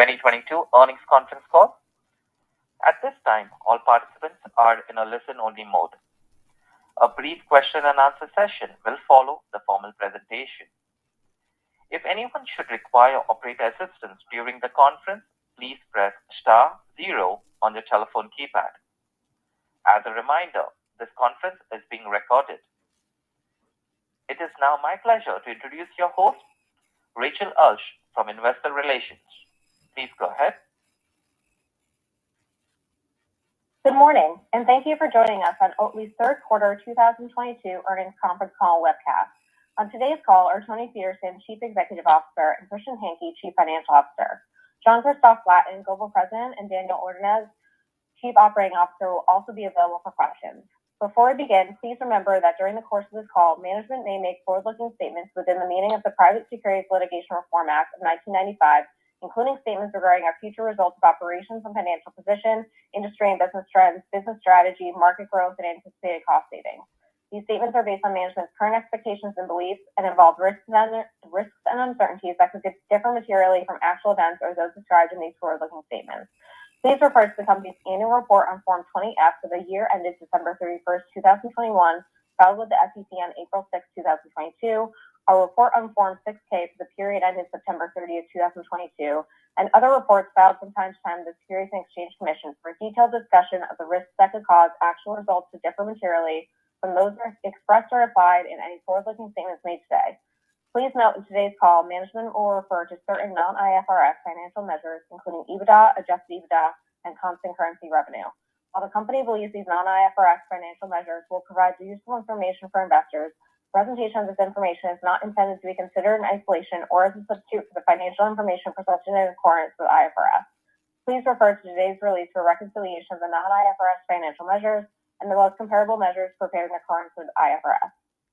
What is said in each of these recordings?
2022 earnings conference call. At this time, all participants are in a listen-only mode. A brief question and answer session will follow the formal presentation. If anyone should require operator assistance during the conference, please press star zero on your telephone keypad. As a reminder, this conference is being recorded. It is now my pleasure to introduce your host, Rachel Ulsh from Investor Relations. Please go ahead. Good morning, and thank you for joining us on Oatly's third quarter 2022 earnings conference call webcast. On today's call are Toni Petersson, Chief Executive Officer, and Christian Hanke, Chief Financial Officer. Jean-Christophe Flatin, Global President, and Daniel Ordonez, Chief Operating Officer, will also be available for questions. Before we begin, please remember that during the course of this call, management may make forward-looking statements within the meaning of the Private Securities Litigation Reform Act of 1995, including statements regarding our future results of operations and financial position, industry and business trends, business strategy, market growth, and anticipated cost savings. These statements are based on management's current expectations and beliefs and involve risks and uncertainties that could differ materially from actual events or those described in these forward-looking statements. Please refer to the company's annual report on Form 20-F for the year ended December 31st, 2021, filed with the SEC on April 6, 2022, our report on Form 6-K for the period ended September 30th, 2022, and other reports filed from time to time with the Securities and Exchange Commission for a detailed discussion of the risks that could cause actual results to differ materially from those expressed or implied in any forward-looking statements made today. Please note in today's call, management will refer to certain non-IFRS financial measures, including EBITDA, adjusted EBITDA, and constant currency revenue. While the company believes these non-IFRS financial measures will provide useful information for investors, presentation of this information is not intended to be considered in isolation or as a substitute for the financial information presented in accordance with IFRS. Please refer to today's release for reconciliation of the non-IFRS financial measures and the most comparable measures prepared in accordance with IFRS.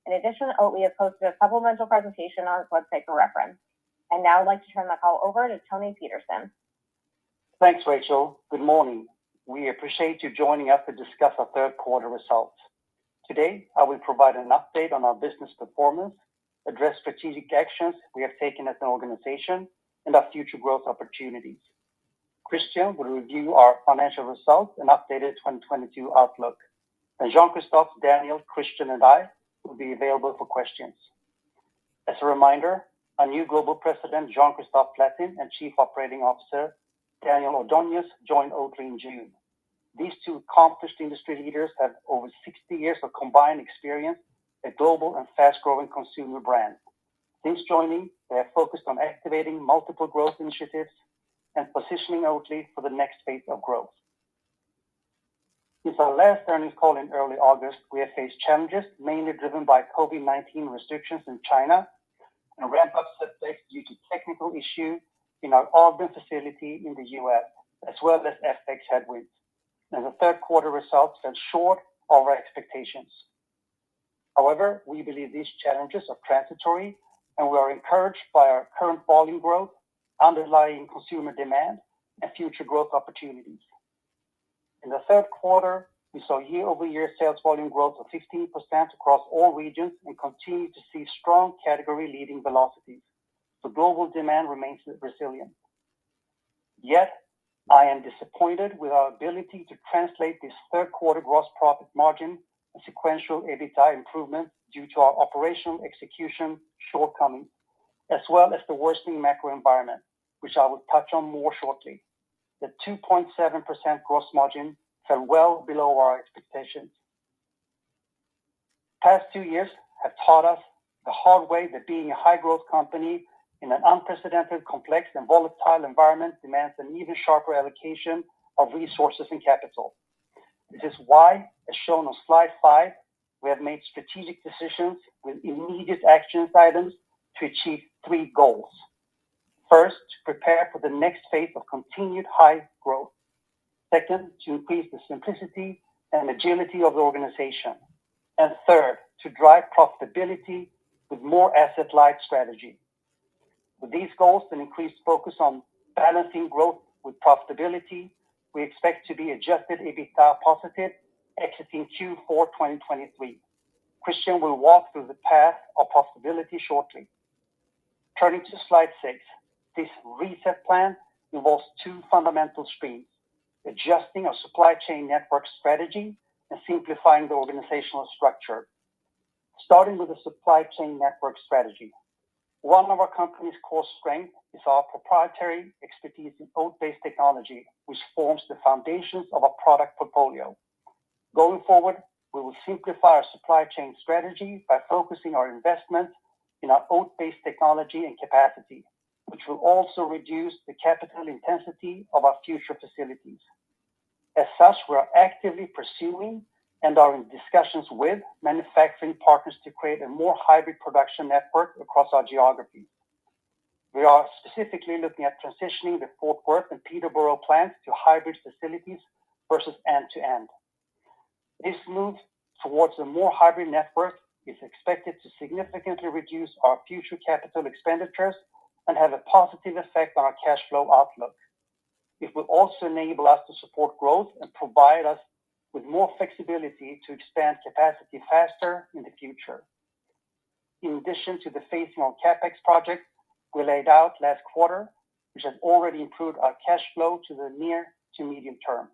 In addition, Oatly has posted a supplemental presentation on its website for reference. And now I'd like to turn the call over to Toni Petersson. Thanks, Rachel. Good morning. We appreciate you joining us to discuss our third quarter results. Today, I will provide an update on our business performance, address strategic actions we have taken as an organization, and our future growth opportunities. Christian will review our financial results and updated 2022 outlook. And Jean-Christophe, Daniel, Christian, and I will be available for questions. As a reminder, our new Global President, Jean-Christophe Flatin, and Chief Operating Officer, Daniel Ordonez, joined Oatly in June. These two accomplished industry leaders have over 60 years of combined experience at global and fast-growing consumer brands. Since joining, they have focused on activating multiple growth initiatives and positioning Oatly for the next phase of growth. Since our last earnings call in early August, we have faced challenges mainly driven by COVID-19 restrictions in China and ramp-up setbacks due to technical issues in our Ogden facility in the U.S., as well as FX headwinds. And the third quarter results fell short of our expectations. However, we believe these challenges are transitory, and we are encouraged by our current volume growth, underlying consumer demand, and future growth opportunities. In the third quarter, we saw year-over-year sales volume growth of 15% across all regions and continue to see strong category-leading velocities. So global demand remains resilient. Yet, I am disappointed with our ability to translate this third quarter gross profit margin and sequential EBITDA improvement due to our operational execution shortcomings, as well as the worsening macro environment, which I will touch on more shortly. The 2.7% gross margin fell well below our expectations. Past 2 years have taught us the hard way that being a high-growth company in an unprecedented, complex, and volatile environment demands an even sharper allocation of resources and capital. This is why, as shown on slide 5, we have made strategic decisions with immediate action items to achieve 3 goals. First, to prepare for the next phase of continued high growth. Second, to increase the simplicity and agility of the organization. And third, to drive profitability with more asset-light strategy. With these goals and increased focus on balancing growth with profitability, we expect to be adjusted EBITDA positive exiting Q4 2023. Christian will walk through the path of profitability shortly. Turning to slide 6, this reset plan involves two fundamental streams: adjusting our supply chain network strategy and simplifying the organizational structure. Starting with the supply chain network strategy. One of our company's core strengths is our proprietary expertise in oat-based technology, which forms the foundations of our product portfolio. Going forward, we will simplify our supply chain strategy by focusing our investments in our oat-based technology and capacity, which will also reduce the capital intensity of our future facilities. As such, we are actively pursuing and are in discussions with manufacturing partners to create a more hybrid production network across our geographies. We are specifically looking at transitioning the Fort Worth and Peterborough plants to hybrid facilities versus end-to-end. This move towards a more hybrid network is expected to significantly reduce our future capital expenditures and have a positive effect on our cash flow outlook. It will also enable us to support growth and provide us with more flexibility to expand capacity faster in the future. In addition to the phasing of CapEx projects we laid out last quarter, which has already improved our cash flow to the near to medium term.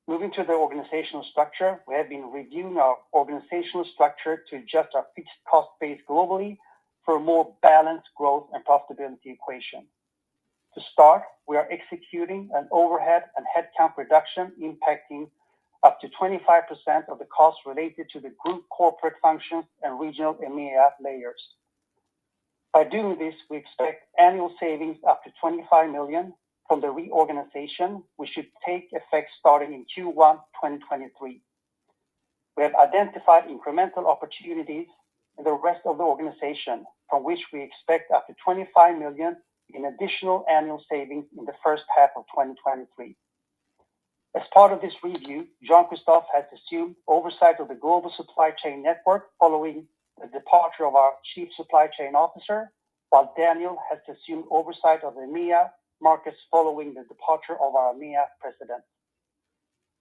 Moving to the organizational structure, we have been reviewing our organizational structure to adjust our fixed cost base globally for a more balanced growth and profitability equation. To start, we are executing an overhead and headcount reduction impacting up to 25% of the costs related to the group corporate functions and regional EMEA layers. By doing this, we expect annual savings up to 25 million from the reorganization, which should take effect starting in Q1 2023. We have identified incremental opportunities in the rest of the organization, from which we expect up to 25 million in additional annual savings in the first half of 2023. As part of this review, Jean-Christophe has assumed oversight of the global supply chain network following the departure of our Chief Supply Chain Officer, while Daniel has assumed oversight of the EMEA markets following the departure of our EMEA president.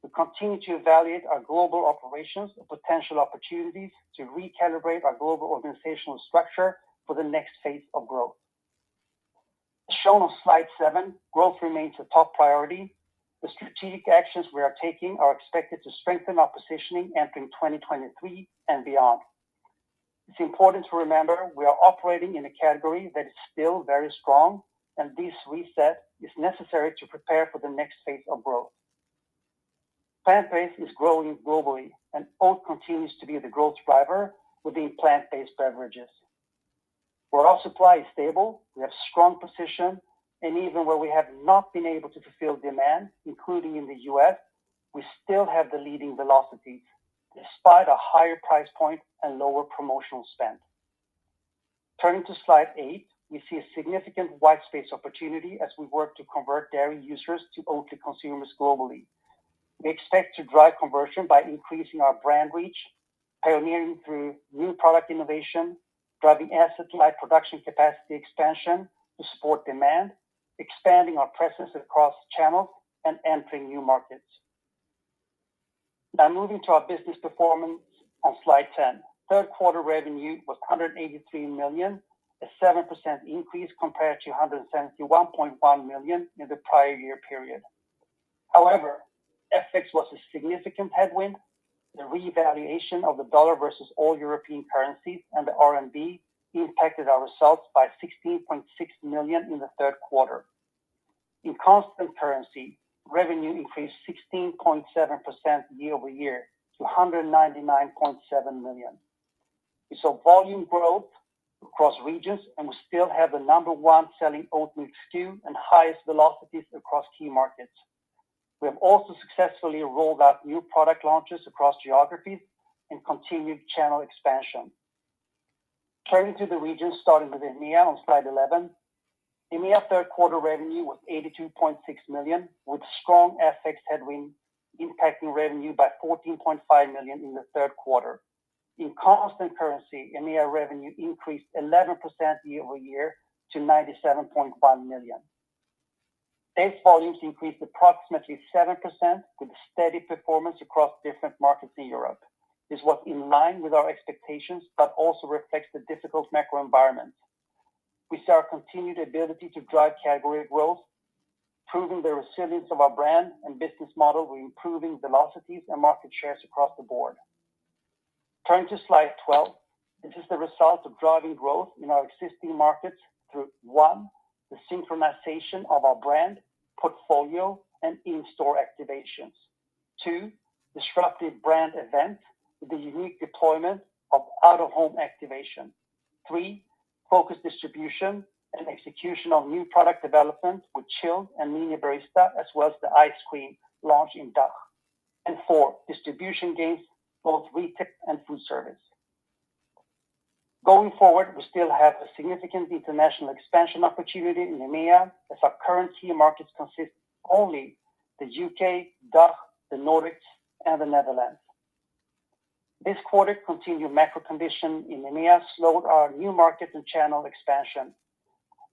We continue to evaluate our global operations and potential opportunities to recalibrate our global organizational structure for the next phase of growth. As shown on slide 7, growth remains a top priority. The strategic actions we are taking are expected to strengthen our positioning entering 2023 and beyond. It's important to remember we are operating in a category that is still very strong, and this reset is necessary to prepare for the next phase of growth. Plant-based is growing globally, and oat continues to be the growth driver within plant-based beverages. Where our supply is stable, we have strong position, and even where we have not been able to fulfill demand, including in the US, we still have the leading velocities, despite a higher price point and lower promotional spend. Turning to slide 8, we see a significant white space opportunity as we work to convert dairy users to Oatly consumers globally. We expect to drive conversion by increasing our brand reach, pioneering through new product innovation, driving asset-light production capacity expansion to support demand, expanding our presence across channels, and entering new markets. Now moving to our business performance on slide 10. Third quarter revenue was 183 million, a 7% increase compared to 171.1 million in the prior year period. However, FX was a significant headwind. The revaluation of the dollar versus all European currencies and the RMB impacted our results by 16.6 million in the third quarter. In constant currency, revenue increased 16.7% year over year to 199.7 million. We saw volume growth across regions, and we still have the number one selling oat milk SKU and highest velocities across key markets. We have also successfully rolled out new product launches across geographies and continued channel expansion. Turning to the regions, starting with EMEA on slide 11. EMEA third quarter revenue was 82.6 million, with strong FX headwind impacting revenue by 14.5 million in the third quarter. In constant currency, EMEA revenue increased 11% year over year to 97.1 million. Sales volumes increased approximately 7% with steady performance across different markets in Europe. This was in line with our expectations, but also reflects the difficult macro environment. We see our continued ability to drive category growth, proving the resilience of our brand and business model with improving velocities and market shares across the board. Turning to slide 12, this is the result of driving growth in our existing markets through 1, the synchronization of our brand, portfolio, and in-store activations. 2, disruptive brand events with the unique deployment of out-of-home activation. 3, focused distribution and execution of new product development with chilled and mini barista, as well as the ice cream launch in DACH. And 4, distribution gains, both retail and food service. Going forward, we still have a significant international expansion opportunity in EMEA, as our current key markets consist only the UK, DACH, the Nordics, and the Netherlands. This quarter, continued macro condition in EMEA slowed our new market and channel expansion,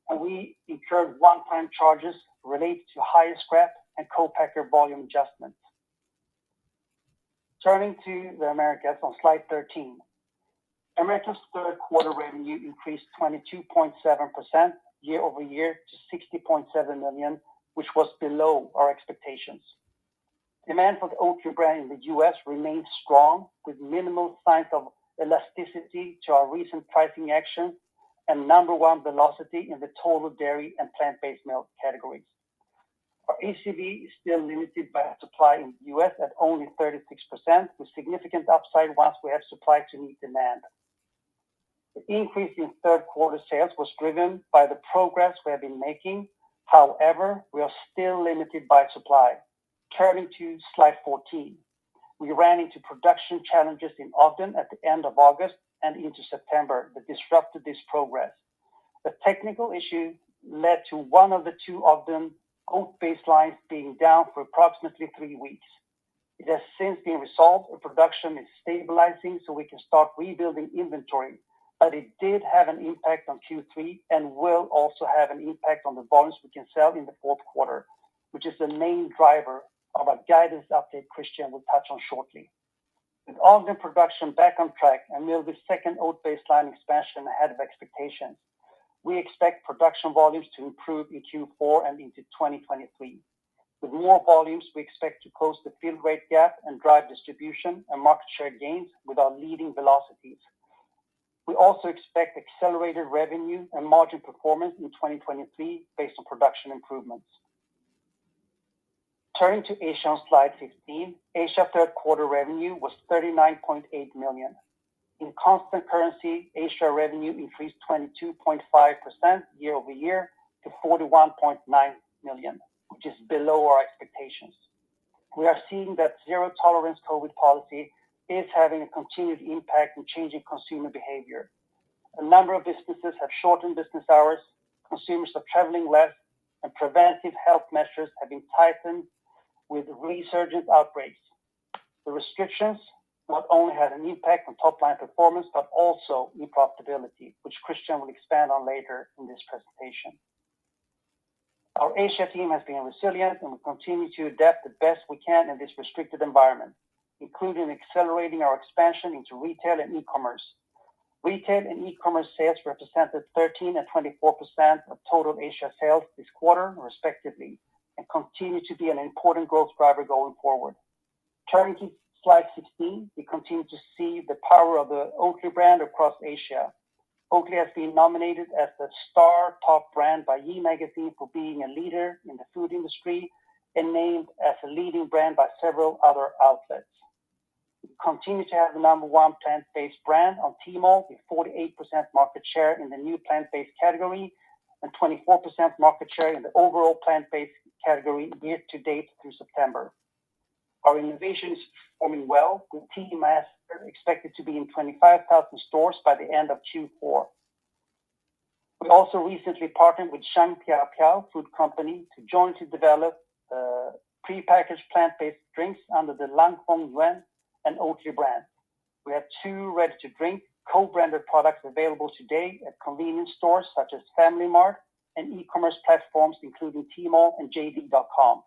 and we incurred one-time charges related to higher scrap and co-packer volume adjustments. Turning to the Americas on slide 13. Americas third quarter revenue increased 22.7% year over year to $60.7 million, which was below our expectations. Demand for the Oatly brand in the U.S. remains strong, with minimal signs of elasticity to our recent pricing actions and number one velocity in the total dairy and plant-based milk categories. Our ACV is still limited by supply in the U.S. at only 36%, with significant upside once we have supply to meet demand. The increase in third quarter sales was driven by the progress we have been making. However, we are still limited by supply. Turning to slide 14. We ran into production challenges in Ogden at the end of August and into September that disrupted this progress. The technical issue led to one of the 2 Ogden oat-based lines being down for approximately 3 weeks. It has since been resolved and production is stabilizing so we can start rebuilding inventory, but it did have an impact on Q3 and will also have an impact on the volumes we can sell in the fourth quarter, which is the main driver of our guidance update Christian will touch on shortly. With Ogden production back on track and Millville's second oat-based line expansion ahead of expectations, we expect production volumes to improve in Q4 and into 2023. With more volumes, we expect to close the fill rate gap and drive distribution and market share gains with our leading velocities. We also expect accelerated revenue and margin performance in 2023 based on production improvements. Turning to Asia on slide 15, Asia third quarter revenue was $39.8 million. In constant currency, Asia revenue increased 22.5% year over year to $41.9 million, which is below our expectations. We are seeing that zero tolerance COVID policy is having a continued impact in changing consumer behavior. A number of businesses have shortened business hours, consumers are traveling less, and preventive health measures have been tightened with resurgent outbreaks. The restrictions not only had an impact on top-line performance, but also in profitability, which Christian will expand on later in this presentation. Our Asia team has been resilient and will continue to adapt the best we can in this restricted environment, including accelerating our expansion into retail and e-commerce. Retail and e-commerce sales represented 13% and 24% of total Asia sales this quarter, respectively, and continue to be an important growth driver going forward. Turning to slide 16, we continue to see the power of the Oatly brand across Asia. Oatly has been nominated as the Star Top Brand by Yi Magazine for being a leader in the food industry and named as a leading brand by several other outlets. We continue to have the number one plant-based brand on Tmall with 48% market share in the new plant-based category and 24% market share in the overall plant-based category year to date through September. Our innovation is performing well, with Tea Master expected to be in 25,000 stores by the end of Q4. We also recently partnered with Shang Piao Piao Food Company to jointly develop prepackaged plant-based drinks under the Lang Fong Yuan and Oatly brand. We have 2 ready-to-drink co-branded products available today at convenience stores such as Family Mart and e-commerce platforms including Tmall and JD.com.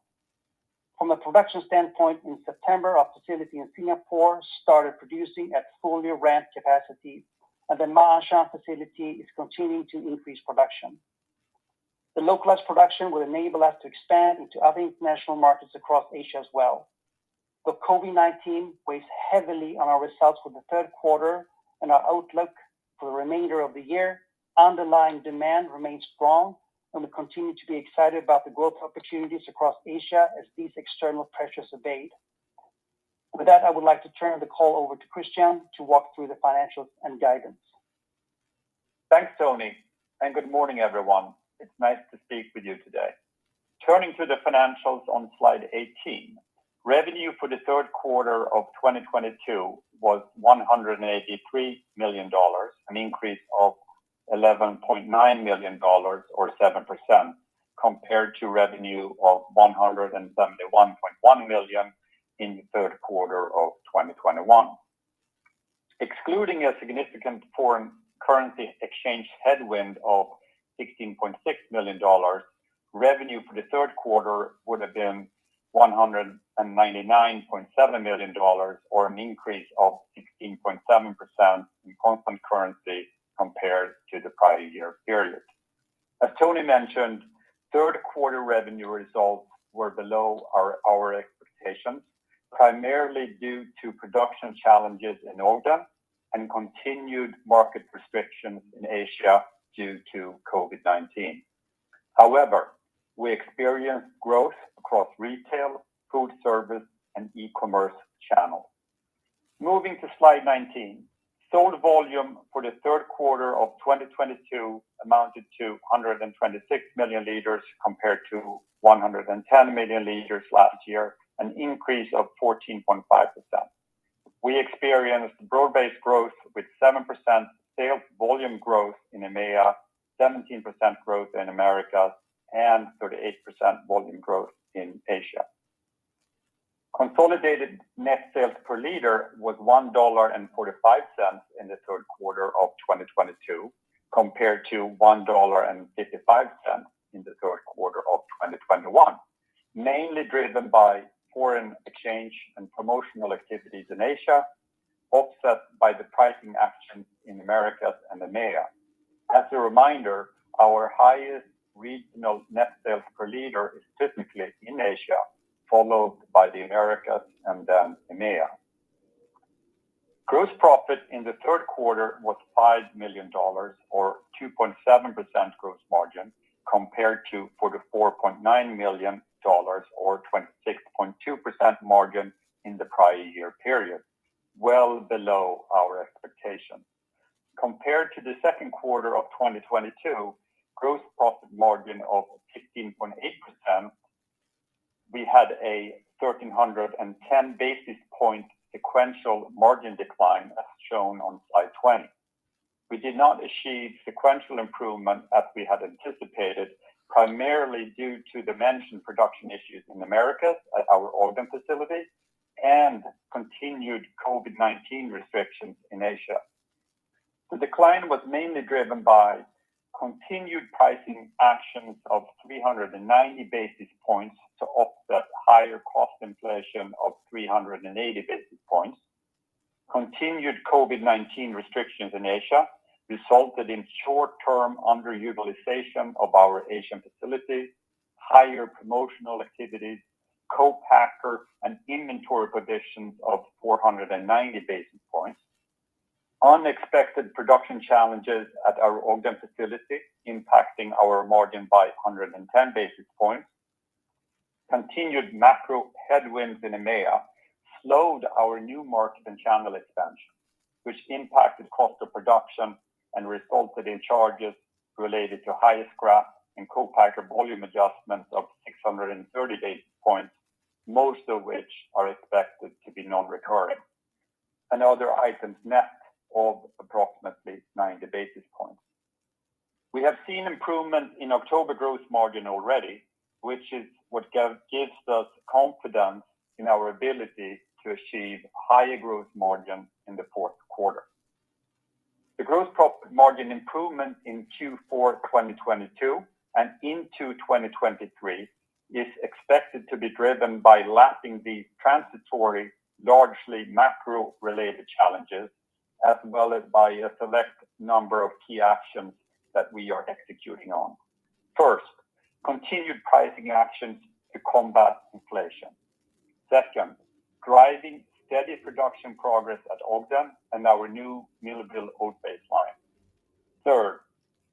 From a production standpoint, in September, our facility in Singapore started producing at fully ramped capacity, and the Ma'anshan facility is continuing to increase production. The localized production will enable us to expand into other international markets across Asia as well. Though COVID-19 weighs heavily on our results for the third quarter and our outlook for the remainder of the year, underlying demand remains strong, and we continue to be excited about the growth opportunities across Asia as these external pressures abate. With that, I would like to turn the call over to Christian to walk through the financials and guidance. Thanks, Tony, and good morning, everyone. It's nice to speak with you today. Turning to the financials on slide 18, revenue for the third quarter of 2022 was $183 million, an increase of $11.9 million or 7% compared to revenue of $171.1 million in the third quarter of 2021. Excluding a significant foreign currency exchange headwind of $16.6 million, revenue for the third quarter would have been $199.7 million, or an increase of 16.7% in constant currency compared to the prior year period. As Tony mentioned, third quarter revenue results were below our expectations, primarily due to production challenges in Ogden and continued market restrictions in Asia due to COVID-19. However, we experienced growth across retail, food service, and e-commerce channels. Moving to slide 19, sold volume for the third quarter of 2022 amounted to 126 million liters compared to 110 million liters last year, an increase of 14.5%. We experienced broad-based growth with 7% sales volume growth in EMEA, 17% growth in Americas, and 38% volume growth in Asia. Consolidated net sales per liter was $1.45 in the third quarter of 2022 compared to $1.55 in the third quarter of 2021, mainly driven by foreign exchange and promotional activities in Asia, offset by the pricing actions in Americas and EMEA. As a reminder, our highest regional net sales per liter is typically in Asia, followed by the Americas and then EMEA. Gross profit in the third quarter was $5 million, or 2.7% gross margin, compared to $44.9 million, or 26.2% margin in the prior year period, well below our expectations. Compared to the second quarter of 2022, gross profit margin of 15.8%, we had a 1,310 basis point sequential margin decline as shown on slide 20. We did not achieve sequential improvement as we had anticipated, primarily due to the mentioned production issues in Americas at our Ogden facility and continued COVID-19 restrictions in Asia. The decline was mainly driven by continued pricing actions of 390 basis points to offset higher cost inflation of 380 basis points. Continued COVID-19 restrictions in Asia resulted in short-term underutilization of our Asian facilities, higher promotional activities, co-packer and inventory positions of 490 basis points, unexpected production challenges at our Ogden facility impacting our margin by 110 basis points, continued macro headwinds in EMEA slowed our new market and channel expansion, which impacted cost of production and resulted in charges related to higher scrap and co-packer volume adjustments of 630 basis points, most of which are expected to be non-recurring, and other items net of approximately 90 basis points. We have seen improvement in October gross margin already, which is what gives us confidence in our ability to achieve higher gross margin in the fourth quarter. The gross profit margin improvement in Q4 2022 and into 2023 is expected to be driven by lapping these transitory, largely macro-related challenges, as well as by a select number of key actions that we are executing on. First, continued pricing actions to combat inflation. Second, driving steady production progress at Ogden and our new Millville oat-based line. Third,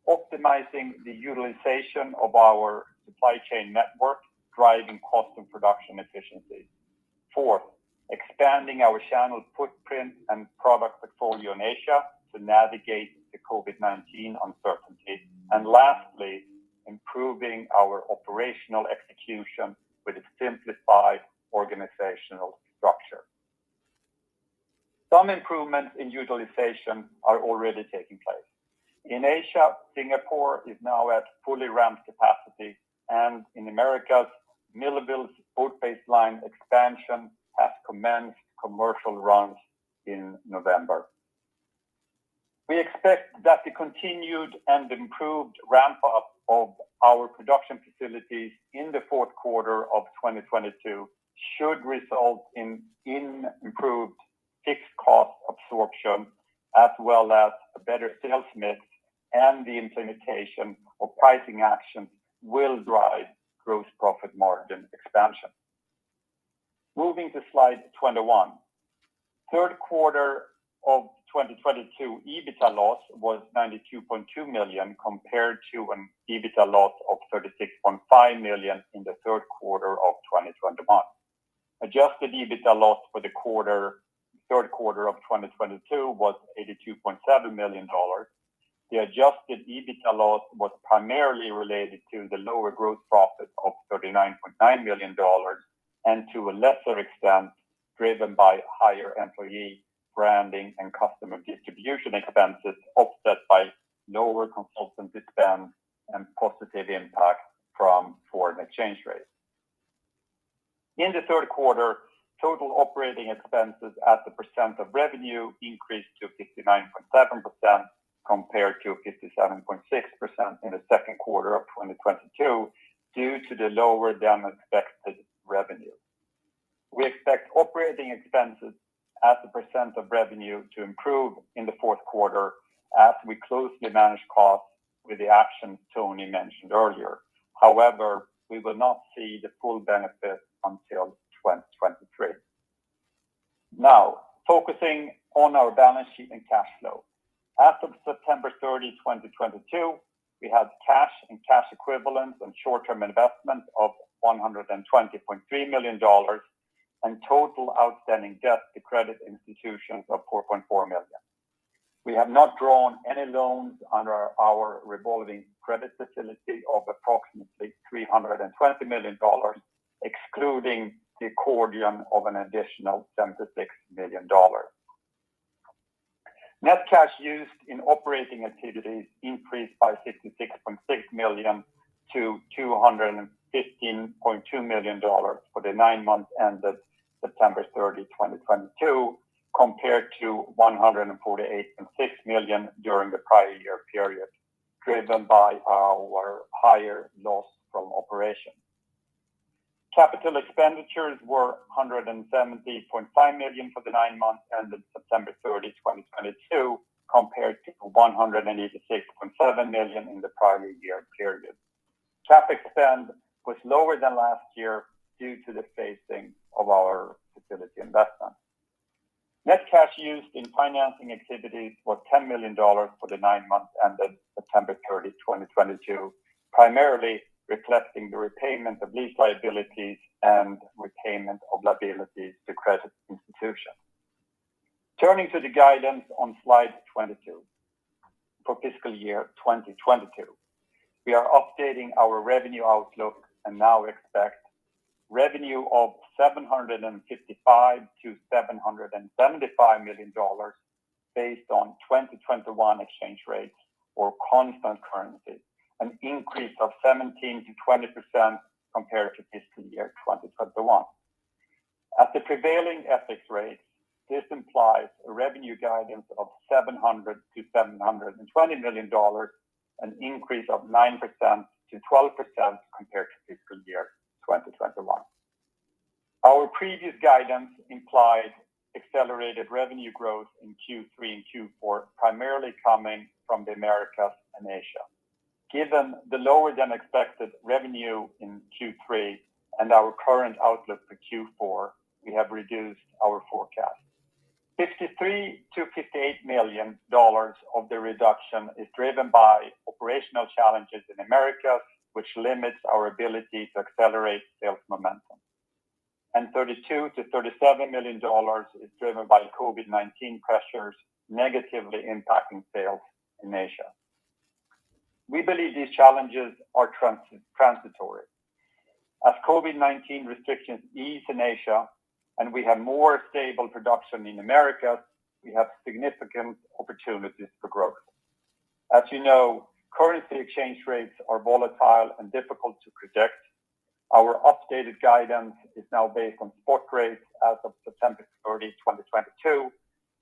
optimizing the utilization of our supply chain network, driving cost and production efficiencies. Fourth, expanding our channel footprint and product portfolio in Asia to navigate the COVID-19 uncertainty. And lastly, improving our operational execution with a simplified organizational structure. Some improvements in utilization are already taking place. In Asia, Singapore is now at fully ramped capacity, and in Americas, Millville's oat-based line expansion has commenced commercial runs in November. We expect that the continued and improved ramp-up of our production facilities in the fourth quarter of 2022 should result in improved fixed cost absorption, as well as a better sales mix, and the implementation of pricing actions will drive gross profit margin expansion. Moving to slide 21. Third quarter of 2022 EBITDA loss was $92.2 million compared to an EBITDA loss of $36.5 million in the third quarter of 2021. Adjusted EBITDA loss for the third quarter of 2022 was $82.7 million. The adjusted EBITDA loss was primarily related to the lower gross profit of $39.9 million and to a lesser extent driven by higher employee branding and customer distribution expenses offset by lower consultancy spend and positive impact from foreign exchange rates. In the third quarter, total operating expenses as a percent of revenue increased to 59.7% compared to 57.6% in the second quarter of 2022 due to the lower than expected revenue. We expect operating expenses as a percent of revenue to improve in the fourth quarter as we closely manage costs with the actions Tony mentioned earlier. However, we will not see the full benefit until 2023. Now, focusing on our balance sheet and cash flow. As of September 30, 2022, we had cash and cash equivalents and short-term investments of $120.3 million and total outstanding debt to credit institutions of $4.4 million. We have not drawn any loans under our revolving credit facility of approximately $320 million, excluding the accordion of an additional $76 million. Net cash used in operating activities increased by $66.6 million to $215.2 million for the 9 months ended September 30, 2022, compared to $148.6 million during the prior year period, driven by our higher loss from operations. Capital expenditures were $170.5 million for the 9 months ended September 30, 2022, compared to $186.7 million in the prior year period. CapEx spend was lower than last year due to the phasing of our facility investment. Net cash used in financing activities was $10 million for the 9 months ended September 30, 2022, primarily reflecting the repayment of lease liabilities and repayment of liabilities to credit institutions. Turning to the guidance on slide 22 for fiscal year 2022. We are updating our revenue outlook and now expect revenue of $755 to $775 million based on 2021 exchange rates or constant currency, an increase of 17 to 20% compared to fiscal year 2021. At the prevailing FX rates, this implies a revenue guidance of $700 to $720 million, an increase of 9% to 12% compared to fiscal year 2021. Our previous guidance implied accelerated revenue growth in Q3 and Q4, primarily coming from the Americas and Asia. Given the lower than expected revenue in Q3 and our current outlook for Q4, we have reduced our forecast. $53 to $58 million of the reduction is driven by operational challenges in Americas, which limits our ability to accelerate sales momentum. And $32 to $37 million is driven by COVID-19 pressures negatively impacting sales in Asia. We believe these challenges are transitory. As COVID-19 restrictions ease in Asia and we have more stable production in America, we have significant opportunities for growth. As you know, currency exchange rates are volatile and difficult to predict. Our updated guidance is now based on spot rates as of September 30, 2022,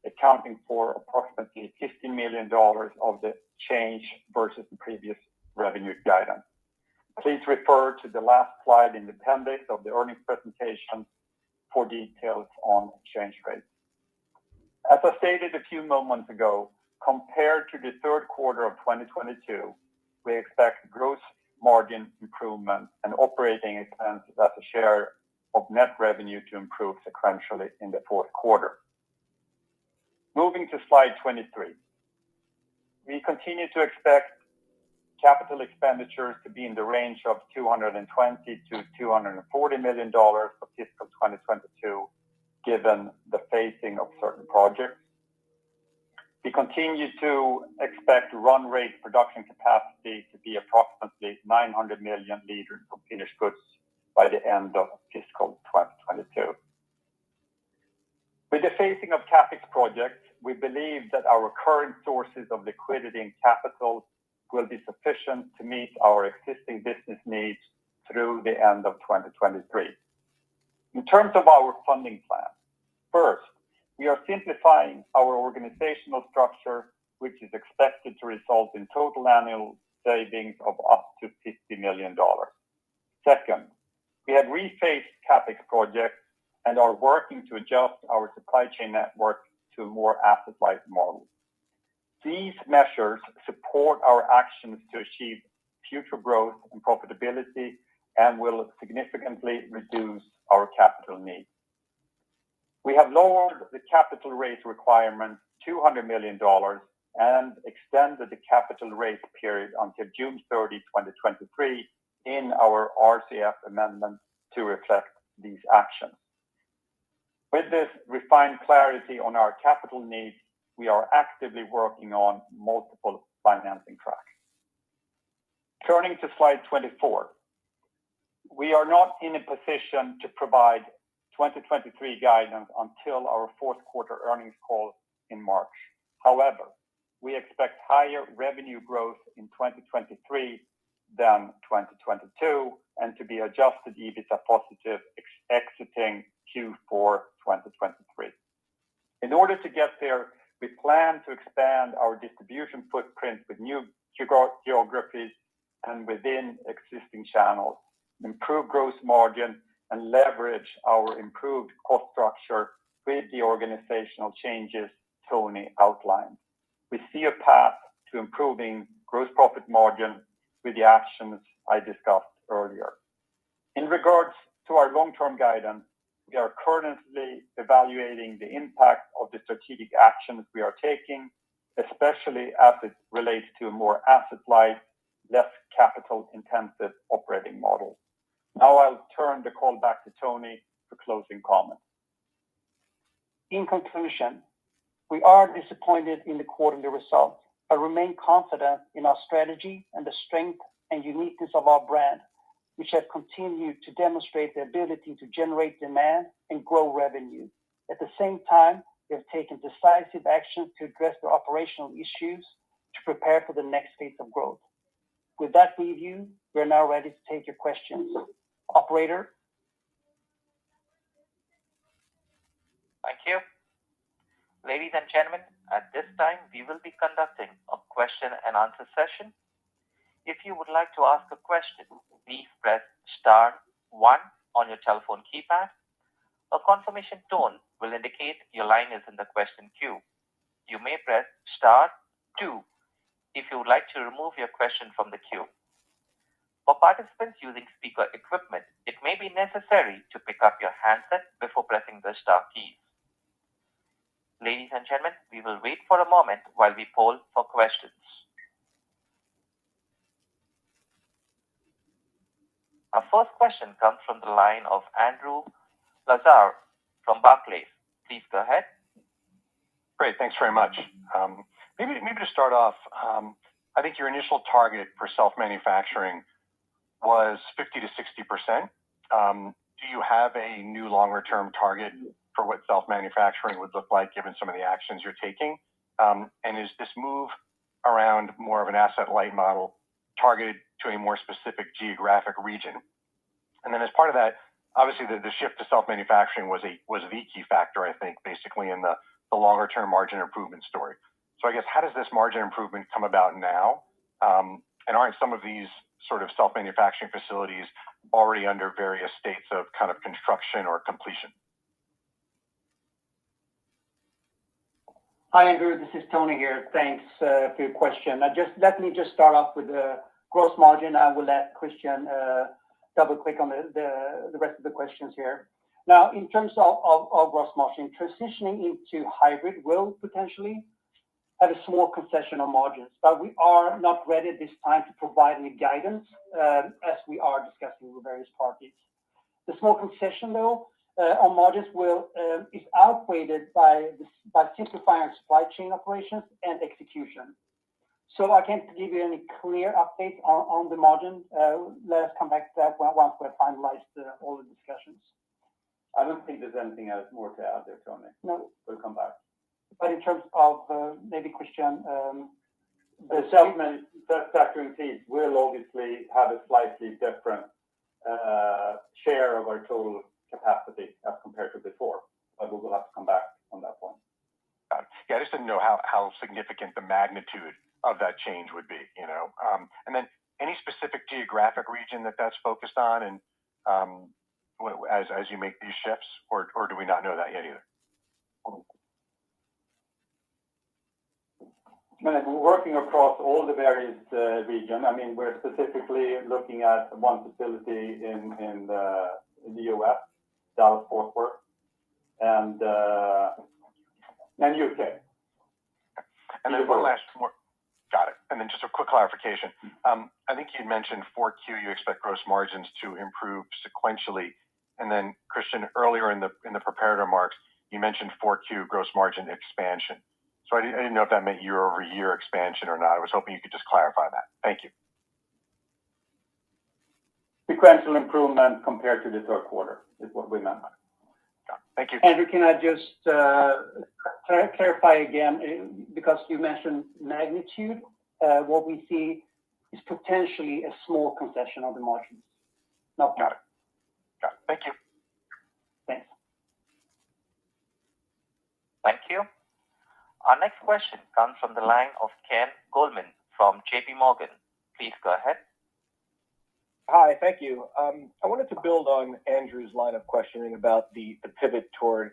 accounting for approximately $15 million of the change versus the previous revenue guidance. Please refer to the last slide in the appendix of the earnings presentation for details on exchange rates. As I stated a few moments ago, compared to the third quarter of 2022, we expect gross margin improvement and operating expenses as a share of net revenue to improve sequentially in the fourth quarter. Moving to slide 23. We continue to expect capital expenditures to be in the range of $220 to $240 million for fiscal 2022, given the phasing of certain projects. We continue to expect run rate production capacity to be approximately 900 million liters of finished goods by the end of fiscal 2022. With the phasing of CapEx projects, we believe that our current sources of liquidity and capital will be sufficient to meet our existing business needs through the end of 2023. In terms of our funding plan, first, we are simplifying our organizational structure, which is expected to result in total annual savings of up to $50 million. Second, we have rephased CapEx projects and are working to adjust our supply chain network to a more asset-light model. These measures support our actions to achieve future growth and profitability and will significantly reduce our capital needs. We have lowered the capital raise requirement $200 million and extended the capital raise period until June 30, 2023 in our RCF amendment to reflect these actions. With this refined clarity on our capital needs, we are actively working on multiple financing tracks. Turning to slide 24. We are not in a position to provide 2023 guidance until our fourth quarter earnings call in March. However, we expect higher revenue growth in 2023 than 2022 and to be adjusted EBITDA positive exiting Q4 2023. In order to get there, we plan to expand our distribution footprint with new geographies and within existing channels, improve gross margin, and leverage our improved cost structure with the organizational changes Tony outlined. We see a path to improving gross profit margin with the actions I discussed earlier. In regards to our long-term guidance, we are currently evaluating the impact of the strategic actions we are taking, especially as it relates to a more asset-light, less capital-intensive operating model. Now I'll turn the call back to Tony for closing comments. In conclusion, we are disappointed in the quarterly results, but remain confident in our strategy and the strength and uniqueness of our brand, which have continued to demonstrate the ability to generate demand and grow revenue. At the same time, we have taken decisive action to address the operational issues to prepare for the next phase of growth. With that review, we are now ready to take your questions. Operator? Thank you. Ladies and gentlemen, at this time, we will be conducting a question and answer session. If you would like to ask a question, please press *1 on your telephone keypad. A confirmation tone will indicate your line is in the question queue. You may press star 2 if you would like to remove your question from the queue. For participants using speaker equipment, it may be necessary to pick up your handset before pressing the star keys. Ladies and gentlemen, we will wait for a moment while we poll for questions. Our first question comes from the line of Andrew Lazar from Barclays. Please go ahead. Great, thanks very much. Maybe to start off, I think your initial target for self-manufacturing was 50 to 60%. Do you have a new longer-term target for what self-manufacturing would look like given some of the actions you're taking? And is this move around more of an asset-light model targeted to a more specific geographic region? And then as part of that, obviously the shift to self-manufacturing was the key factor, I think, basically in the longer-term margin improvement story. So I guess how does this margin improvement come about now? And aren't some of these sort of self-manufacturing facilities already under various states of kind of construction or completion? Hi, Andrew. This is Tony here. Thanks for your question. Let me start off with the gross margin. I will let Christian double click on the rest of the questions here. Now, in terms of gross margin, transitioning into hybrid will potentially have a small concession on margins, but we are not ready at this time to provide any guidance as we are discussing with various parties. The small concession, though, on margins is outweighed by simplifying our supply chain operations and execution. So I can't give you any clear updates on the margin. Let us come back to that once we've finalized all the discussions. I don't think there's anything else more to add there, Tony. No. We'll come back. But in terms of maybe Christian, the self-manufacturing piece will obviously have a slightly different share of our total capacity as compared to before, but we will have to come back on that point. Yeah, I just didn't know how significant the magnitude of that change would be, you know. And then any specific geographic region that's focused on, and as you make these shifts, or do we not know that yet either? We're working across all the various regions. I mean, we're specifically looking at one facility in the U.S., Dallas Fort Worth, and UK. And then one last more. Got it. And then just a quick clarification. I think you mentioned 4Q. You expect gross margins to improve sequentially, and then Christian, earlier in the prepared remarks, you mentioned 4Q gross margin expansion. So I didn't know if that meant year-over-year expansion or not. I was hoping you could just clarify that. Thank you. Sequential improvement compared to the third quarter is what we meant. Thank you. Andrew, can I just clarify again, because you mentioned magnitude, what we see is potentially a small concession on the margins. No. Got it. Thank you. Thanks. Thank you. Our next question comes from the line of Ken Goldman from JP Morgan. Please go ahead. Hi, thank you. I wanted to build on Andrew's line of questioning about the pivot toward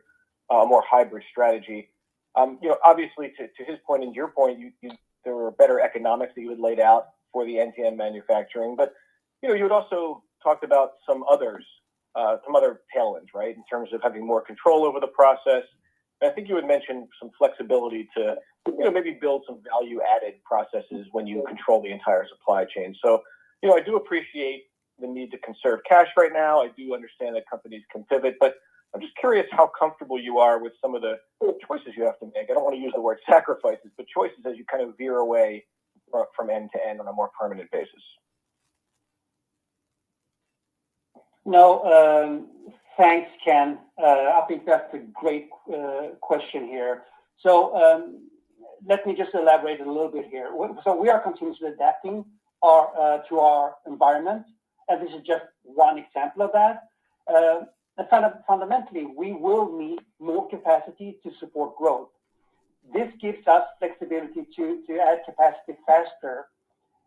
a more hybrid strategy. Obviously, to his point and your point, there were better economics that you had laid out for the end-to-end manufacturing, but you had also talked about some other tailwinds, right, in terms of having more control over the process. And I think you had mentioned some flexibility to maybe build some value-added processes when you control the entire supply chain. So, I do appreciate the need to conserve cash right now. I do understand that companies can pivot, but I'm just curious how comfortable you are with some of the choices you have to make. I don't want to use the word sacrifices, but choices as you kind of veer away from end to end on a more permanent basis. No, thanks, Ken. I think that's a great question here. So let me just elaborate a little bit here. So we are continuously adapting to our environment, and this is just one example of that. And fundamentally, we will need more capacity to support growth. This gives us flexibility to add capacity faster.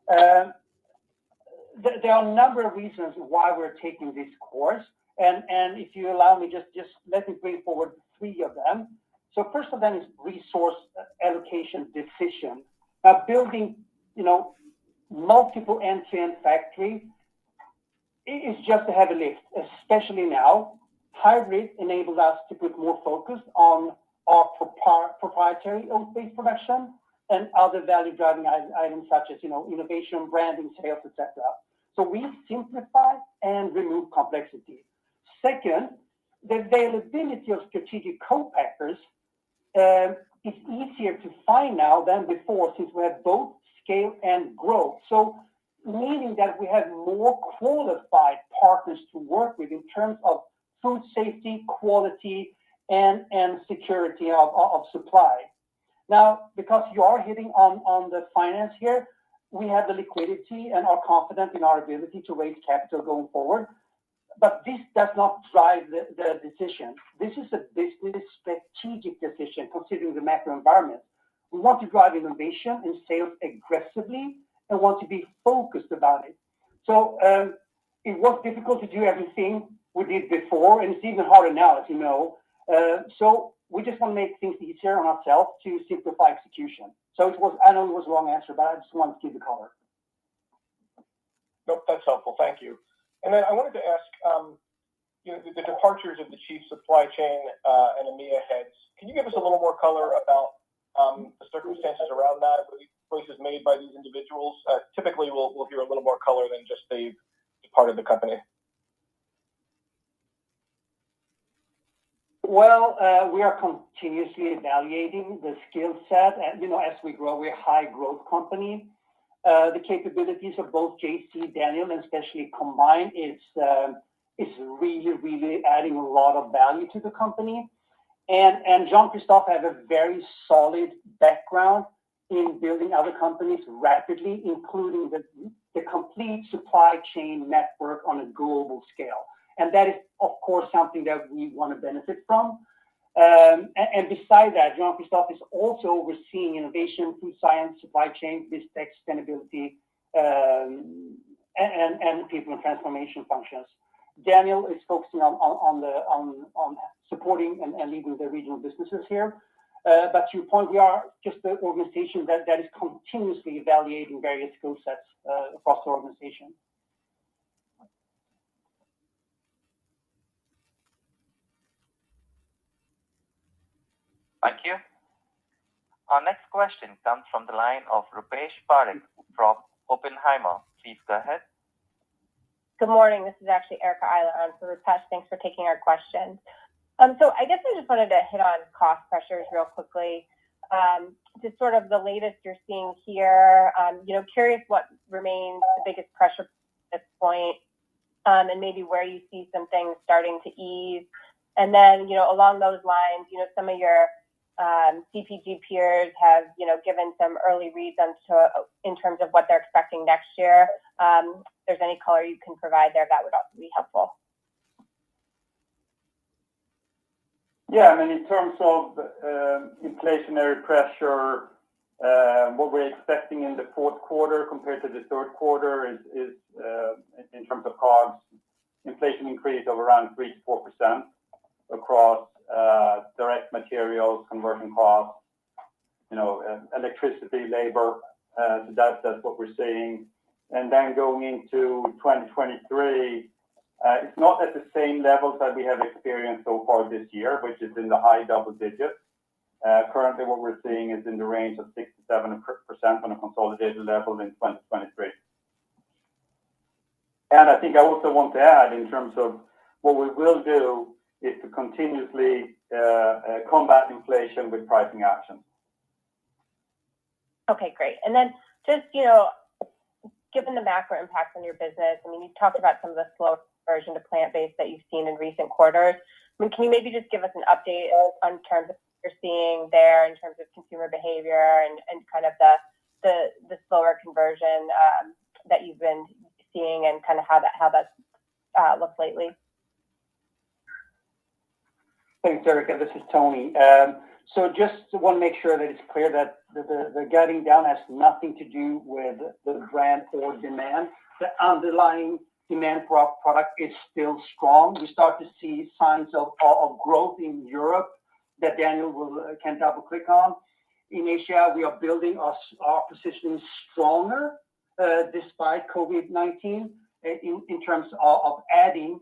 There are a number of reasons why we're taking this course, And if you allow me, just let me bring forward three of them. So first of them is resource allocation decision. Now, building, multiple end-to-end factory is just a heavy lift, especially now. Hybrid enabled us to put more focus on our proprietary oat-based production and other value-driving items such as, innovation, branding, sales, etc. So we simplify and remove complexity. Second, the availability of strategic co-packers is easier to find now than before, since we have both scale and growth. So meaning that we have more qualified partners to work with in terms of food safety, quality, and security of supply. Now, because you are hitting on the finance here, we have the liquidity and are confident in our ability to raise capital going forward. But this does not drive the decision. This is a business strategic decision considering the macro environment. We want to drive innovation and sales aggressively and want to be focused about it. So it was difficult to do everything we did before, and it's even harder now, as you know. So we just want to make things easier on ourselves to simplify execution. So I know it was a long answer, but I just wanted to give the color. Nope, that's helpful. Thank you. And then I wanted to ask, the departures of the chief supply chain and EMEA heads. Can you give us a little more color about the circumstances around that? Were these choices made by these individuals? Typically, we'll hear a little more color than just they've departed the company. Well, we are continuously evaluating the skill set, and as we grow, we're a high growth company. The capabilities of both JC, Daniel, and especially combined is really adding a lot of value to the company. And Jean-Christophe has a very solid background in building other companies rapidly, including the complete supply chain network on a global scale. And that is, of course, something that we want to benefit from. And beside that, Jean-Christophe is also overseeing innovation, food science, supply chain, business sustainability, and people and transformation functions. Daniel is focusing on supporting and leading the regional businesses here. But to your point, we are just an organization that is continuously evaluating various skill sets across the organization. Thank you. Our next question comes from the line of Rupesh Parekh from Oppenheimer. Please go ahead. Good morning. This is actually Erica Eiler on for Rupesh. Thanks for taking our questions. So I guess I just wanted to hit on cost pressures real quickly. Just sort of the latest you're seeing here. Curious what remains the biggest pressure at this point, and maybe where you see some things starting to ease. And then, along those lines, some of your CPG peers have, given some early reads in terms of what they're expecting next year. If there's any color you can provide there, that would also be helpful. Yeah, in terms of inflationary pressure, what we're expecting in the fourth quarter compared to the third quarter is in terms of COGS, inflation increase of around 3 to 4% across direct materials, conversion costs, electricity, labor. So that's what we're seeing. And then going into 2023, it's not at the same levels that we have experienced so far this year, which is in the high double digits. Currently, what we're seeing is in the range of 6 to 7% on a consolidated level in 2023. And I think I also want to add, in terms of what we will do, is to continuously combat inflation with pricing actions. Okay, great. And then just, given the macro impacts on your business, you talked about some of the slow conversion to plant-based that you've seen in recent quarters. Can you maybe just give us an update on terms of what you're seeing there in terms of consumer behavior and kind of the slower conversion that you've been seeing and kind of how that looks lately? Thanks, Erica. This is Tony. So just want to make sure that it's clear that the guiding down has nothing to do with the brand or demand. The underlying demand for our product is still strong. We start to see signs of growth in Europe that Daniel can double click on. In Asia, we are building our positioning stronger despite COVID-19 in terms of adding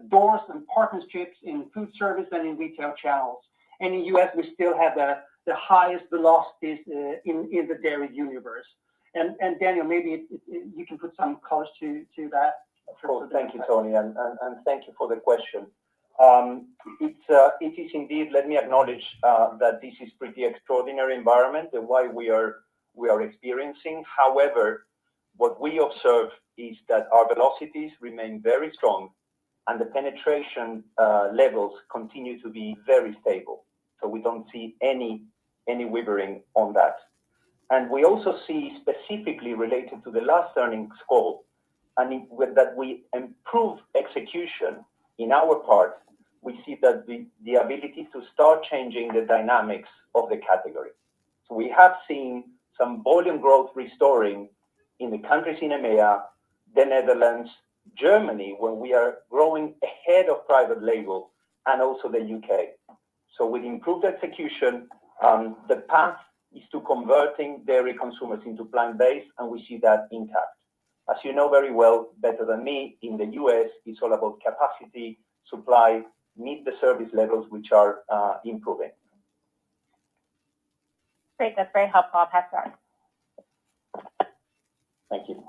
doors and partnerships in food service and in retail channels. And in US, we still have the highest velocities in the dairy universe. And Daniel, maybe you can put some colors to that. Of course, thank you, Tony, and thank you for the question. It is indeed, let me acknowledge that this is pretty extraordinary environment and why we are experiencing. However, what we observe is that our velocities remain very strong and the penetration levels continue to be very stable. So we don't see any wavering on that. And we also see specifically related to the last earnings call, and that we improve execution in our part, we see that the ability to start changing the dynamics of the category. So we have seen some volume growth restoring in the countries in EMEA, the Netherlands, Germany, when we are growing ahead of private label, and also the UK. So with improved execution, the path is to converting dairy consumers into plant-based, and we see that intact. As you know very well, better than me, in the US, it's all about capacity, supply, meet the service levels, which are improving. Great, that's very helpful. I'll pass it on. Thank you.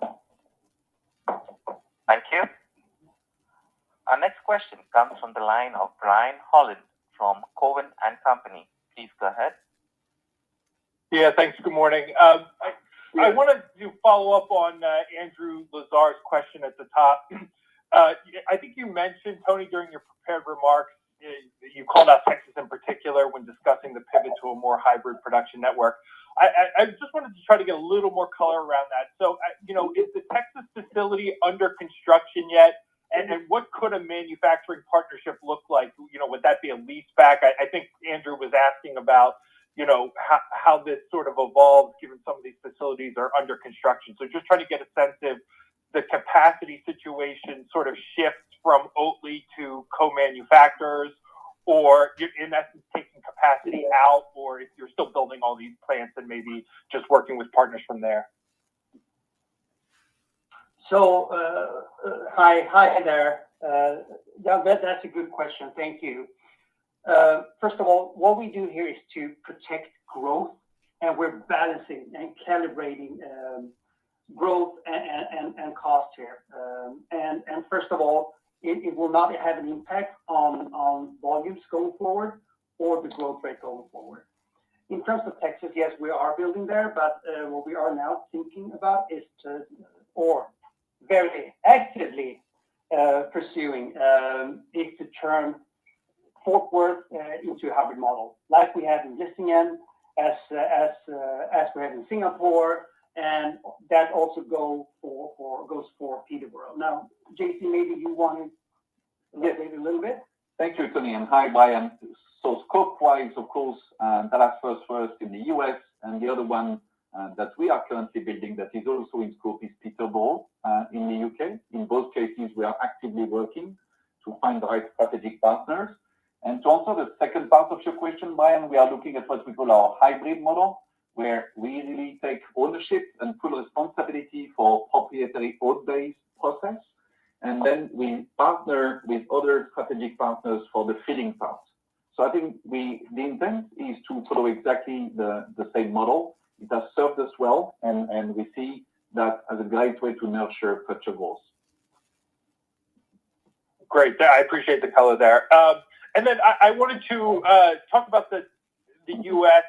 Thank you. Our next question comes from the line of Brian Holland from Cowen and Company. Please go ahead. Yeah, thanks. Good morning. I wanted to follow up on Andrew Lazar's question at the top. I think you mentioned, Tony, during your prepared remarks, you called out Texas in particular when discussing the pivot to a more hybrid production network. I just wanted to try to get a little more color around that. So, is the Texas facility under construction yet? And what could a manufacturing partnership look like? Would that be a lease back? I think Andrew was asking about, how this sort of evolves given some of these facilities are under construction. So just trying to get a sense of the capacity situation sort of shifts from Oatly to co-manufacturers, or you're in essence taking capacity out, or if you're still building all these plants and maybe just working with partners from there. So, hi there. Yeah, that's a good question. Thank you. First of all, what we do here is to protect growth, and we're balancing and calibrating growth and cost here. And first of all, it will not have an impact on volumes going forward or the growth rate going forward. In terms of Texas, yes, we are building there, but what we are now thinking about is very actively pursuing is to turn Fort Worth into a hybrid model, like we have in Vlissingen, as we have in Singapore, and that also goes for Peterborough. Now, JC, maybe you want to elaborate a little bit. Thank you, Tony, and hi, Brian. So scope-wise, of course, Dallas first in the US, and the other one that we are currently building that is also in scope is Peterborough in the UK. In both cases, we are actively working to find the right strategic partners. And to answer the second part of your question, Brian, we are looking at what we call our hybrid model, where we really take ownership and full responsibility for proprietary oat-based process. And then we partner with other strategic partners for the filling part. So I think the intent is to follow exactly the same model. It has served us well, and we see that as a great way to nurture future growth. Great. I appreciate the color there. And then I wanted to talk about the U.S.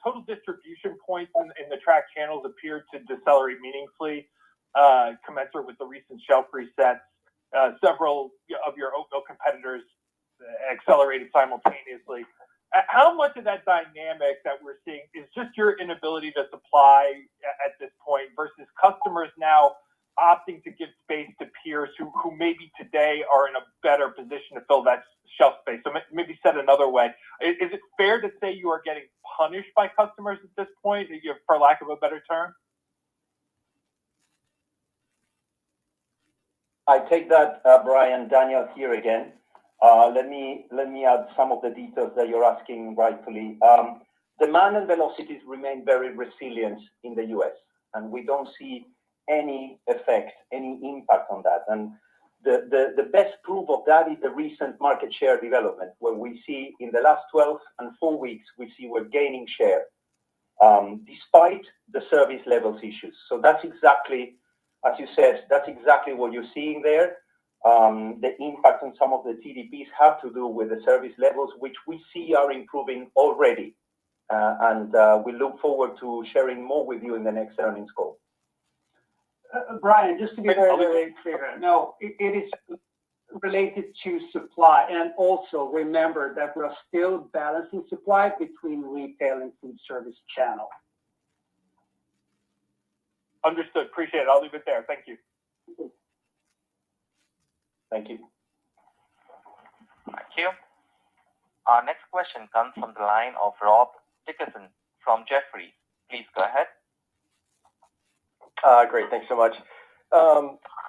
Total distribution points in the track channels appeared to decelerate meaningfully, commensurate with the recent shelf resets. Several of your oat milk competitors accelerated simultaneously. How much of that dynamic that we're seeing is just your inability to supply at this point versus customers now opting to give space to peers who maybe today are in a better position to fill that shelf space? So maybe said another way, is it fair to say you are getting punished by customers at this point, for lack of a better term? I take that, Brian. Daniel here again. Let me add some of the details that you're asking rightfully. Demand and velocities remain very resilient in the U.S., and we don't see any effect, any impact on that. And the best proof of that is the recent market share development, where we see in the last 12 and 4 weeks, we see we're gaining share, despite the service levels issues. So that's exactly, as you said, that's exactly what you're seeing there. The impact on some of the TDPs have to do with the service levels, which we see are improving already. And we look forward to sharing more with you in the next earnings call. Brian, just to be very, very clear, no, it is related to supply. And also remember that we're still balancing supply between retail and food service channel. Understood. Appreciate it. I'll leave it there. Thank you. Thank you. Thank you. Our next question comes from the line of Rob Dickerson from Jefferies. Please go ahead. Great. Thanks so much.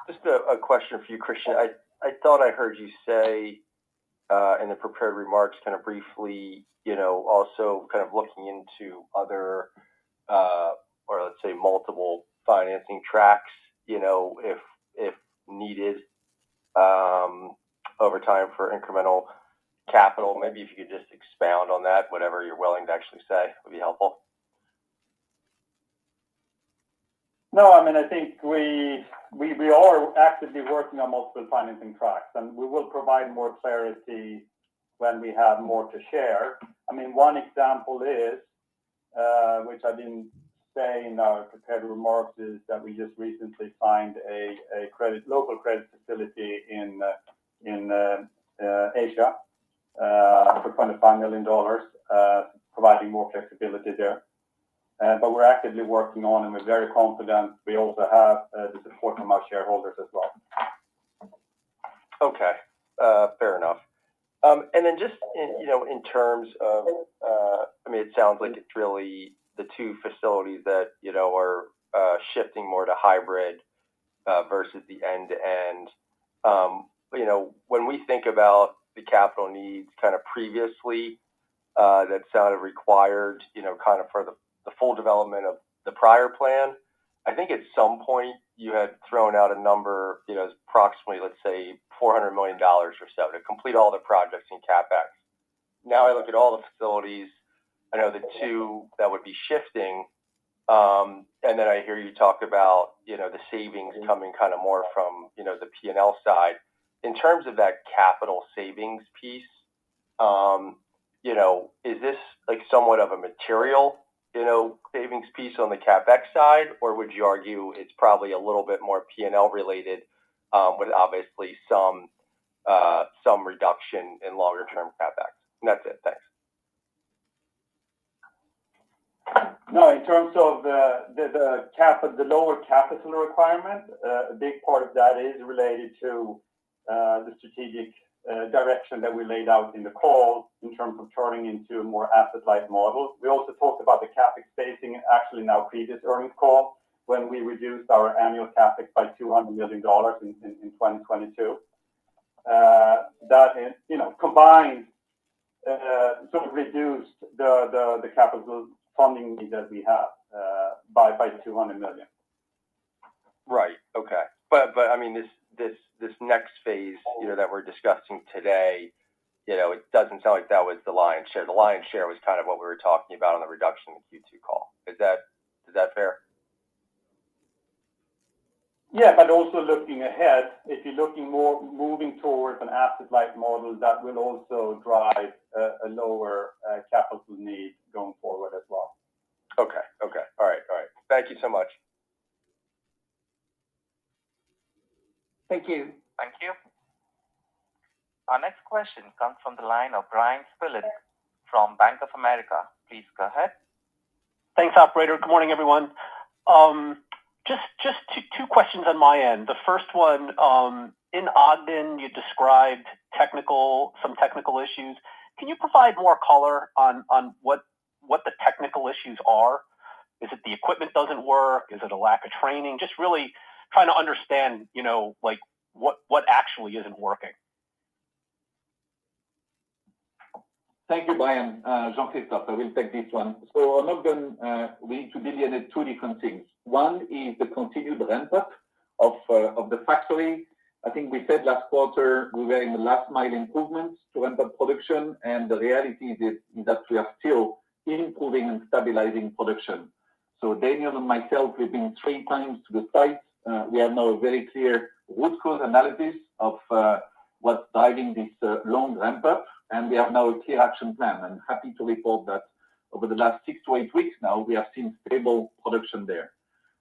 Just a question for you, Christian. I thought I heard you say in the prepared remarks kind of briefly, also kind of looking into other, or let's say multiple financing tracks, if needed over time for incremental capital. Maybe if you could just expound on that, whatever you're willing to actually say would be helpful. No, I mean, I think we are actively working on multiple financing tracks, and we will provide more clarity when we have more to share. I mean, one example is, which I didn't say in our prepared remarks, is that we just recently signed a local credit facility in Asia for $25 million, providing more flexibility there. But we're actively working on, and we're very confident we also have the support from our shareholders as well. Okay, fair enough. And then just in terms of, I mean, it sounds like it's really the two facilities that are shifting more to hybrid versus the end-to-end. When we think about the capital needs kind of previously, that sounded required, kind of for the full development of the prior plan. I think at some point you had thrown out a number, approximately, let's say, $400 million or so to complete all the projects in CapEx. Now I look at all the facilities, I know the two that would be shifting, and then I hear you talk about, the savings coming kind of more from, the P&L side. In terms of that capital savings piece, is this like somewhat of a material savings piece on the CapEx side, or would you argue it's probably a little bit more P&L related, with obviously some reduction in longer term CapEx? And that's it. Thanks. No, in terms of the lower capital requirement, a big part of that is related to the strategic direction that we laid out in the call in terms of turning into a more asset-light model. We also talked about the CapEx spacing actually in our previous earnings call when we reduced our annual CapEx by $200 million in 2022. That, combined, sort of reduced the capital funding need that we have by $200 million. Right. Okay. But I mean, this next phase, that we're discussing today, it doesn't sound like that was the lion's share. The lion's share was kind of what we were talking about on the reduction in the Q2 call. Is that fair? Yeah, but also looking ahead, if you're looking more moving towards an asset-light model, that will also drive a lower capital need going forward as well. Okay. All right. Thank you so much. Thank you. Thank you. Our next question comes from the line of Brian Spillane from Bank of America. Please go ahead. Thanks, operator. Good morning, everyone. Just two questions on my end. The first one, in Ogden, you described some technical issues. Can you provide more color on what the technical issues are? Is it the equipment doesn't work? Is it a lack of training? Just really trying to understand, what actually isn't working? Thank you, Brian. Jean-Christophe, I will take this one. So on Ogden, we need to delineate two different things. One is the continued ramp-up of the factory. I think we said last quarter we were in the last mile improvements to ramp up production, and the reality is that we are still improving and stabilizing production. So Daniel and myself, we've been 3 times to the site. We have now a very clear root cause analysis of what's driving this long ramp up, and we have now a clear action plan. I'm happy to report that over the last 6 to 8 weeks now, we have seen stable production there.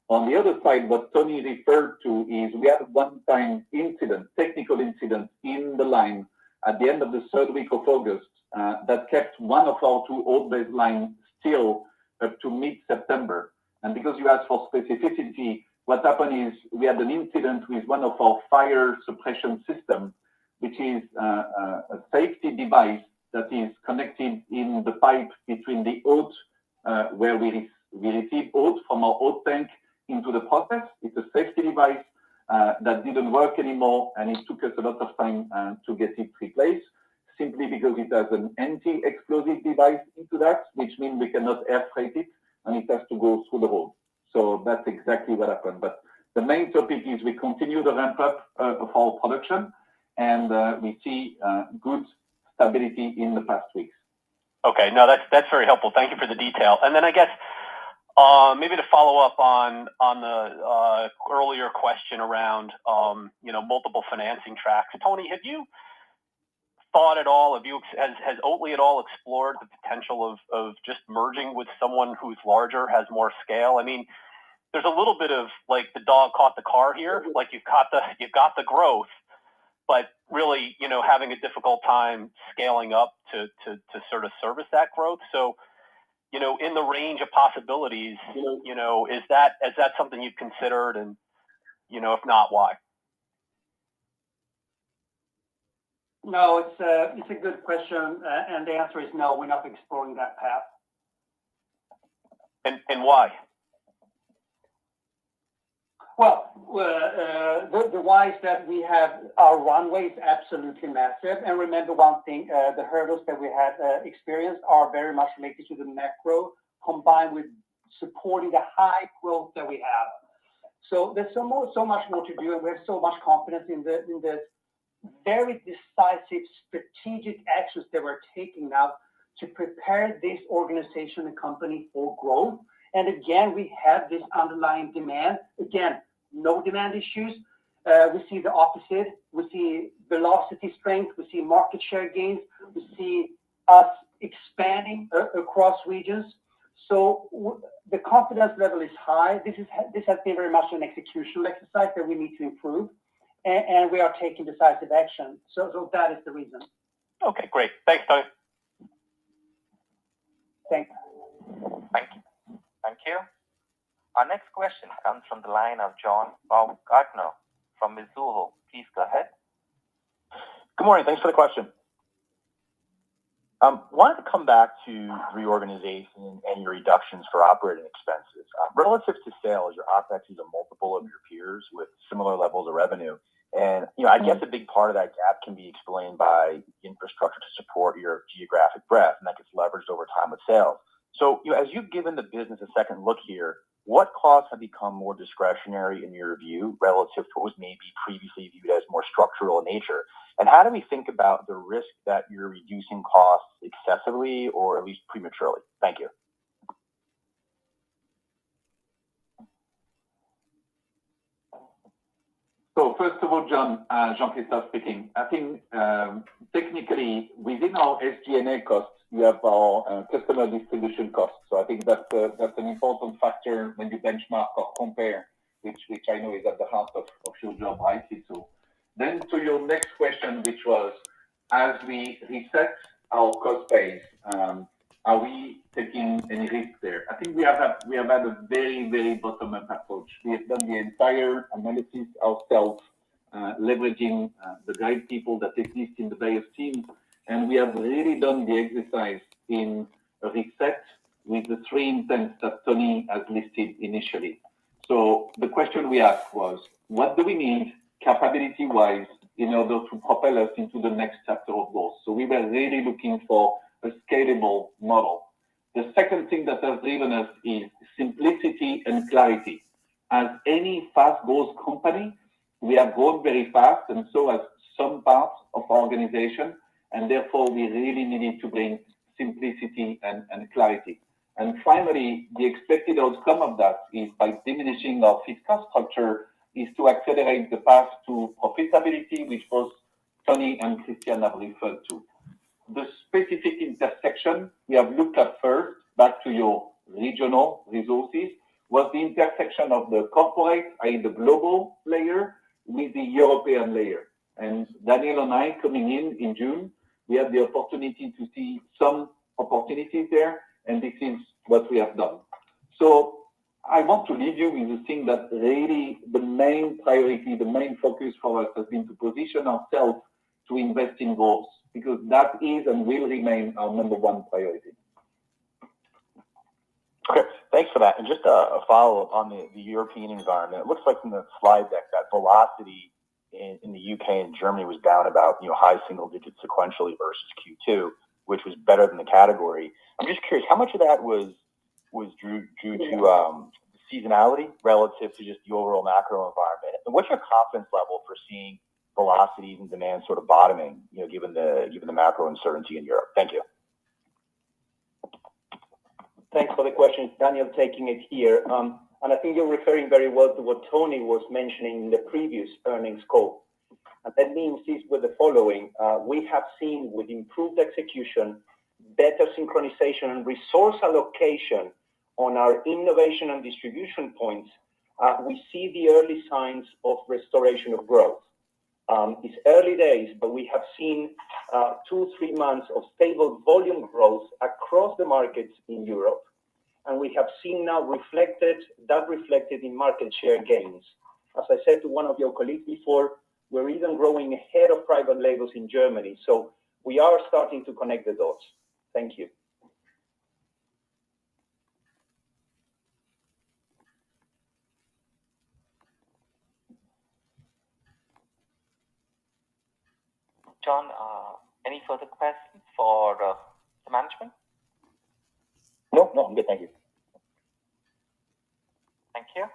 On the other side, what Tony referred to is we had a one-time incident, technical incident in the line at the end of the 3rd week of August that kept one of our 2 oat-based lines still up to mid-September. And because you asked for specificity, what happened is we had an incident with one of our fire suppression systems, which is a safety device that is connected in the pipe between the oat, where we receive oat from our oat tank into the process. It's a safety device that didn't work anymore, and it took us a lot of time to get it replaced, simply because it has an anti-explosive device into that, which means we cannot air freight it, and it has to go through the road. So that's exactly what happened. But the main topic is we continue the ramp up of our production, and we see good stability in the past weeks. Okay, no, that's very helpful. Thank you for the detail. And then I guess maybe to follow up on the earlier question around multiple financing tracks. Tony, have you thought at all? Has Oatly at all explored the potential of just merging with someone who's larger, has more scale? I mean, there's a little bit of like the dog caught the car here. Like you've got the growth, but really, having a difficult time scaling up to sort of service that growth. So, in the range of possibilities, is that something you've considered? And, if not, why? No, it's a good question, and the answer is no. We're not exploring that path. And why? Well, the why is that we have our runway is absolutely massive. And remember one thing, the hurdles that we had experienced are very much related to the macro combined with supporting the high growth that we have. So there's so much more to do, and we have so much confidence in the very decisive strategic actions that we're taking now to prepare this organization and company for growth. And again, we have this underlying demand. Again, no demand issues. We see the opposite. We see velocity strength. We see market share gains. We see us expanding across regions. So the confidence level is high. This has been very much an executional exercise that we need to improve, and we are taking decisive action. So that is the reason. Okay, great. Thanks, Tony. Thanks. Thank you. Thank you. Our next question comes from the line of John Baumgartner from Mizuho. Please go ahead. Good morning. Thanks for the question. Wanted to come back to reorganization and your reductions for operating expenses. Relative to sales, your OPEX is a multiple of your peers with similar levels of revenue. And, I guess a big part of that gap can be explained by infrastructure to support your geographic breadth, and that gets leveraged over time with sales. So, as you've given the business a second look here, what costs have become more discretionary in your view relative to what was maybe previously viewed as more structural in nature? And how do we think about the risk that you're reducing costs excessively or at least prematurely? Thank you. So first of all, John, Jean-Christophe speaking. I think technically within our SG&A costs, you have our customer distribution costs. So I think that's an important factor when you benchmark or compare, which I know is at the heart of your job, rightly so. Then to your next question, which was, as we reset our cost base, are we taking any risk there? I think we have had a very, very bottom-up approach. We have done the entire analysis ourselves, leveraging the great people that exist in the various teams, and we have really done the exercise in a reset with the 3 intents that Tony has listed initially. So the question we asked was, what do we need? capability-wise in order to propel us into the next chapter of growth. So we were really looking for a scalable model. The second thing that has driven us is simplicity and clarity. As any fast growth company, we have grown very fast, and so has some parts of our organization, and therefore we really needed to bring simplicity and clarity. And finally, the expected outcome of that is by diminishing our fixed cost structure is to accelerate the path to profitability, which both Tony and Christian have referred to. The specific intersection we have looked at first, back to your regional resources, was the intersection of the corporate, i.e. the global layer, with the European layer. And Daniel and I, coming in June, we had the opportunity to see some opportunities there, and this is what we have done. So I want to leave you with the thing that really the main priority, the main focus for us has been to position ourselves to invest in growth, because that is and will remain our number one priority. Okay, thanks for that. And just a follow-up on the European environment. It looks like from the slide deck that velocity in the UK and Germany was down about high single digits sequentially versus Q2, which was better than the category. I'm just curious, how much of that was due to seasonality relative to just the overall macro environment? And what's your confidence level for seeing velocities and demand sort of bottoming, given the macro uncertainty in Europe? Thank you. Thanks for the question. Daniel taking it here. And I think you're referring very well to what Tony was mentioning in the previous earnings call. And that means this with the following. We have seen with improved execution, better synchronization and resource allocation on our innovation and distribution points, we see the early signs of restoration of growth. It's early days, but we have seen 2-3 months of stable volume growth across the markets in Europe. And we have seen now reflected in market share gains. As I said to one of your colleagues before, we're even growing ahead of private labels in Germany. So we are starting to connect the dots. Thank you. John, any further questions for the management? No, I'm good, thank you. Thank you.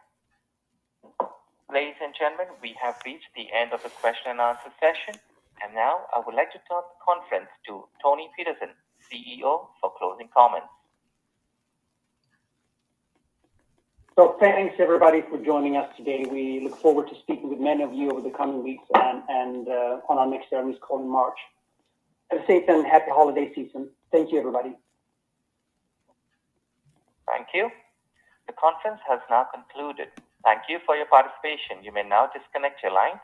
Ladies and gentlemen, we have reached the end of the question and answer session. And now I would like to turn the conference to Tony Peterson, CEO, for closing comments. So thanks everybody for joining us today. We look forward to speaking with many of you over the coming weeks and on our next earnings call in March. Have a safe and happy holiday season. Thank you, everybody. Thank you. The conference has now concluded. Thank you for your participation. You may now disconnect your lines.